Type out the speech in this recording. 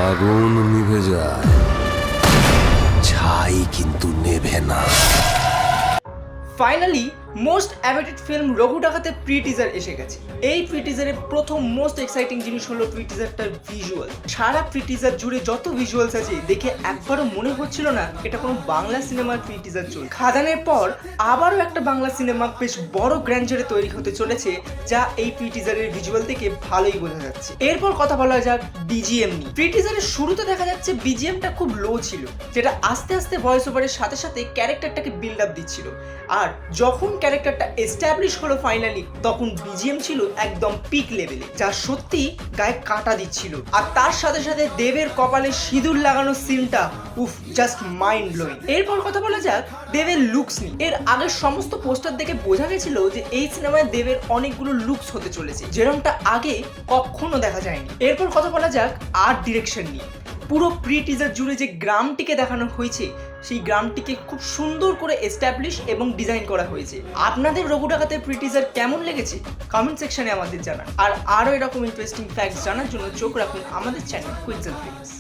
আগুন নিভে যায়, ছাই কিন্তু নেভে না। Finally most awaited film Raghu ডাকাতে প্রি টিজার এসে গেছে। এই প্রি টিজারের প্রথম মোস্ট এক্সাইটিং জিনিস হলো প্রি টিজারটার ভিজুয়াল। সারা প্রি টিজার জুড়ে যত ভিজুয়ালস আছে দেখে একবারও মনে হচ্ছিল না এটা কোনো বাংলা সিনেমার প্রি টিজার চলছে। খাদানের পর আবারও একটা বাংলা সিনেমা বেশ বড় গ্র্যান্ডারে তৈরি হতে চলেছে, যা এই প্রি টিজারের ভিজুয়াল থেকে ভালোই বোঝা যাচ্ছে। এরপর কথা বলা যাক বিজিএম নিয়ে। প্রি টিজারের শুরুতে দেখা যাচ্ছে বিজিএমটা খুব লো ছিল, যেটা আস্তে আস্তে ভয়েস ওভারের সাথে সাথে ক্যারেক্টারটাকে বিল্ড আপ দিচ্ছিল। আর যখন ক্যারেক্টারটা এস্টাবলিশ হলো ফাইনালি, তখন বিজিএম ছিল একদম পিক লেভেলে, যা সত্যি গায়ে কাটা দিচ্ছিল। আর তার সাথে সাথে দেবের কপালে সিঁদুর লাগানোর সিনটা উফ, জাস্ট মাইন্ড ব্লোয়িং। এরপর কথা বলা যাক দেবের লুকস নিয়ে। এর আগের সমস্ত পোস্টার দেখে বোঝা গেছিল যে এই সিনেমায় দেবের অনেকগুলো লুকস হতে চলেছে, যেরকমটা আগে কখনো দেখা যায়নি। এরপর কথা বলা যাক আর্ট ডিরেকশন নিয়ে। পুরো প্রি টিজার জুড়ে যে গ্রামটিকে দেখানো হয়েছে, সেই গ্রামটিকে খুব সুন্দর করে এস্টাবলিশ এবং ডিজাইন করা হয়েছে। আপনাদের রঘু ডাকাতের প্রি টিজার কেমন লেগেছে কমেন্ট সেকশনে আমাদের জানান। আর আরও এরকম ইন্টারেস্টিং ফ্যাক্টস জানার জন্য চোখ রাখুন আমাদের চ্যানেল কুইজল ফিল্মস।